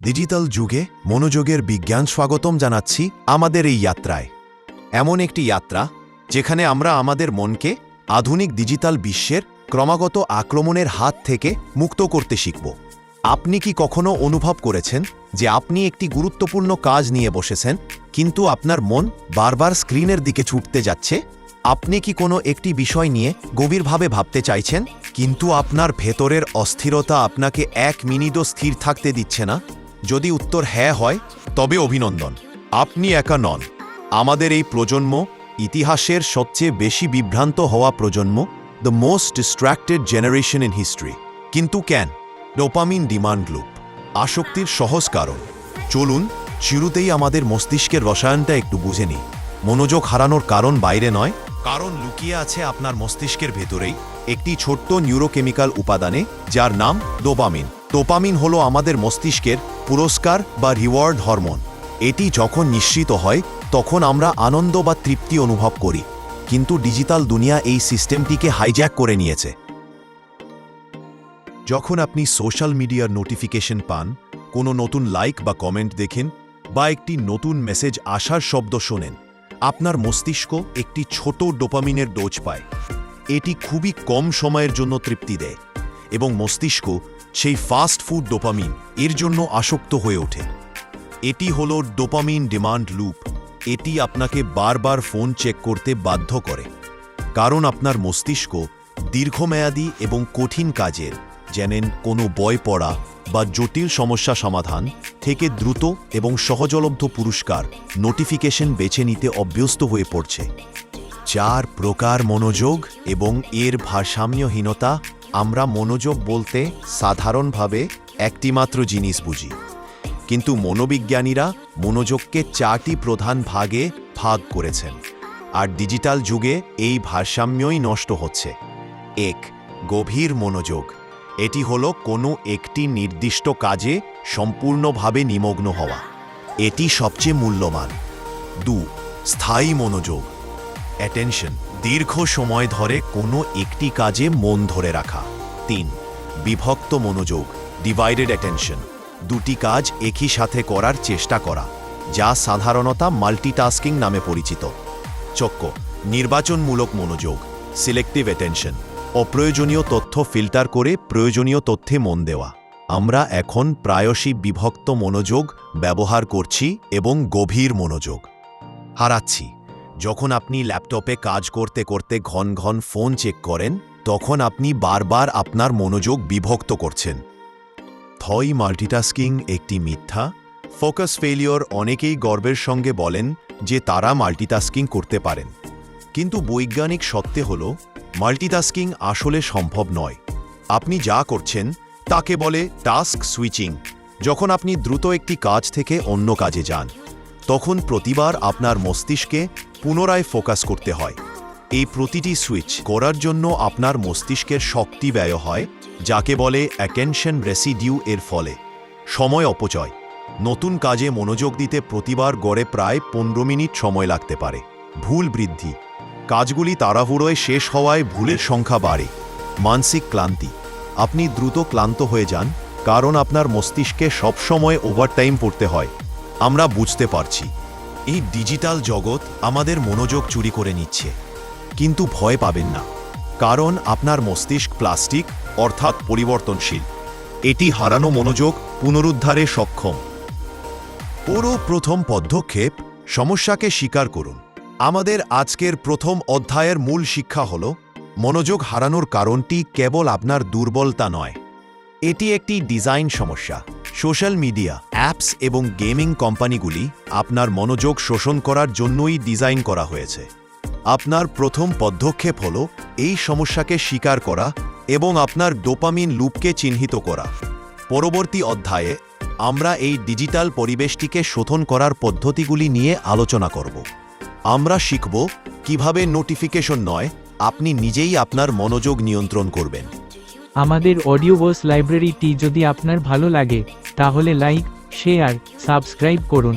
Digital যুগে মনোযোগের বিজ্ঞান স্বাগতম জানাচ্ছি আমাদের এই যাত্রায়। এমন একটি যাত্রা যেখানে আমরা আমাদের মনকে আধুনিক ডিজিটাল বিশ্বের ক্রমাগত আক্রমণের হাত থেকে মুক্ত করতে শিখব। আপনি কি কখনো অনুভব করেছেন যে আপনি একটি গুরুত্বপূর্ণ কাজ নিয়ে বসেছেন, কিন্তু আপনার মন বারবার স্ক্রিনের দিকে ছুটতে যাচ্ছে? আপনি কি কোনো একটি বিষয় নিয়ে গভীরভাবে ভাবতে চাইছেন, কিন্তু আপনার ভেতরের অস্থিরতা আপনাকে এক মিনিটও স্থির থাকতে দিচ্ছে না? যদি উত্তর হ্যাঁ হয়, তবে অভিনন্দন, আপনি একা নন। আমাদের এই প্রজন্ম ইতিহাসের সবচেয়ে বেশি বিভ্রান্ত হওয়া প্রজন্ম, the most distracted generation in history. কিন্তু কেন? ডোপামিন ডিমান্ড লুপ, আসক্তির সহজ কারণ। চলুন শুরুতেই আমাদের মস্তিষ্কের রসায়নটা একটু বুঝে নিই। মনোযোগ হারানোর কারণ বাইরে নয়, কারণ লুকিয়ে আছে আপনার মস্তিষ্কের ভেতরেই একটি ছোট্ট নিউরোকেমিক্যাল উপাদানে, যার নাম ডোপামিন। ডোপামিন হলো আমাদের মস্তিষ্কের পুরস্কার বা রিওয়ার্ড হরমোন। এটি যখন নিঃসৃত হয় তখন আমরা আনন্দ বা তৃপ্তি অনুভব করি, কিন্তু ডিজিটাল দুনিয়া এই সিস্টেমটিকে হাইজ্যাক করে নিয়েছে। যখন আপনি সোশ্যাল মিডিয়ার নোটিফিকেশন পান, কোনো নতুন লাইক বা কমেন্ট দেখেন, বা একটি নতুন মেসেজ আসার শব্দ শোনেন, আপনার মস্তিষ্ক একটি ছোট ডোপামিনের ডোজ পায়। এটি খুবই কম সময়ের জন্য তৃপ্তি দেয়, এবং মস্তিষ্ক সেই ফাস্ট ফুড ডোপামিন এর জন্য আসক্ত হয়ে ওঠে। এটি হলো ডোপামিন ডিমান্ড লুপ। এটি আপনাকে বারবার ফোন চেক করতে বাধ্য করে, কারণ আপনার মস্তিষ্ক দীর্ঘমেয়াদী এবং কঠিন কাজের, যেমন কোনো বই পড়া বা জটিল সমস্যা সমাধান থেকে দ্রুত এবং সহজলব্ধ পুরস্কার নোটিফিকেশন বেছে নিতে অভ্যস্ত হয়ে পড়ছে। 4 প্রকার মনোযোগ এবং এর ভারসাম্যহীনতা। আমরা মনোযোগ বলতে সাধারণভাবে একটিমাত্র জিনিস বুঝি, কিন্তু মনোবিজ্ঞানীরা মনোযোগকে 4টি প্রধান ভাগে ভাগ করেছেন, আর ডিজিটাল যুগে এই ভারসাম্যই নষ্ট হচ্ছে। 1. গভীর মনোযোগ। এটি হলো কোনো একটি নির্দিষ্ট কাজে সম্পূর্ণভাবে নিমগ্ন হওয়া। এটি সবচেয়ে মূল্যবান। 2. স্থায়ী মনোযোগ, অ্যাটেনশন। দীর্ঘ সময় ধরে কোনো একটি কাজে মন ধরে রাখা। 3. বিভক্ত মনোযোগ, ডিভাইডেড অ্যাটেনশন। দুটি কাজ একই সাথে করার চেষ্টা করা, যা সাধারণত মাল্টিটাস্কিং নামে পরিচিত। 4. নির্বাচনমূলক মনোযোগ, সিলেক্টিভ অ্যাটেনশন। অপ্রয়োজনীয় তথ্য ফিল্টার করে প্রয়োজনীয় তথ্যে মন দেওয়া। আমরা এখন প্রায়শই বিভক্ত মনোযোগ ব্যবহার করছি এবং গভীর মনোযোগ হারাচ্ছি। যখন আপনি ল্যাপটপে কাজ করতে করতে ঘন ঘন ফোন চেক করেন, তখন আপনি বারবার আপনার মনোযোগ বিভক্ত করছেন। মাল্টিটাস্কিং একটি মিথ্যা। ফোকাস ফেলিওর অনেকেই গর্বের সঙ্গে বলেন যে তারা মাল্টিটাস্কিং করতে পারেন, কিন্তু বৈজ্ঞানিক সত্য হল মাল্টিটাস্কিং আসলে সম্ভব নয়। আপনি যা করছেন তাকে বলে টাস্ক সুইচিং। যখন আপনি দ্রুত একটি কাজ থেকে অন্য কাজে যান, তখন প্রতিবার আপনার মস্তিষ্কে পুনরায় ফোকাস করতে হয়। এই প্রতিটি সুইচ করার জন্য আপনার মস্তিষ্কের শক্তি ব্যয় হয়, যাকে বলে অ্যাটেনশন রেসিডিউ। এর ফলে সময় অপচয়। নতুন কাজে মনোযোগ দিতে প্রতিবার গড়ে প্রায় 15 মিনিট সময় লাগতে পারে। ভুল বৃদ্ধি। কাজগুলি তাড়াহুড়োয় শেষ হওয়ায় ভুলের সংখ্যা বাড়ে। মানসিক ক্লান্তি। আপনি দ্রুত ক্লান্ত হয়ে যান, কারণ আপনার মস্তিষ্কে সবসময় ওভারটাইম পড়তে হয়। আমরা বুঝতে পারছি এই ডিজিটাল জগৎ আমাদের মনোযোগ চুরি করে নিচ্ছে, কিন্তু ভয় পাবেন না, কারণ আপনার মস্তিষ্ক প্লাস্টিক, অর্থাৎ পরিবর্তনশীল। এটি হারানো মনোযোগ পুনরুদ্ধারে সক্ষম। প্রথম পদক্ষেপ, সমস্যাকে স্বীকার করুন। আমাদের আজকের প্রথম অধ্যায়ের মূল শিক্ষা হল, মনোযোগ হারানোর কারণটি কেবল আপনার দুর্বলতা নয়, এটি একটি ডিজাইন সমস্যা। সোশ্যাল মিডিয়া, অ্যাপস এবং গেমিং কোম্পানিগুলি আপনার মনোযোগ শোষণ করার জন্যই ডিজাইন করা হয়েছে। আপনার প্রথম পদক্ষেপ হল এই সমস্যাকে স্বীকার করা এবং আপনার ডোপামিন লুপকে চিহ্নিত করা। পরবর্তী অধ্যায়ে আমরা এই ডিজিটাল পরিবেশটিকে শোধন করার পদ্ধতিগুলি নিয়ে আলোচনা করব। আমরা শিখব কিভাবে নোটিফিকেশন নয়, আপনি নিজেই আপনার মনোযোগ নিয়ন্ত্রণ করবেন। আমাদের অডিও বুকস লাইব্রেরিটি যদি আপনার ভালো লাগে, তাহলে লাইক, শেয়ার, সাবস্ক্রাইব করুন।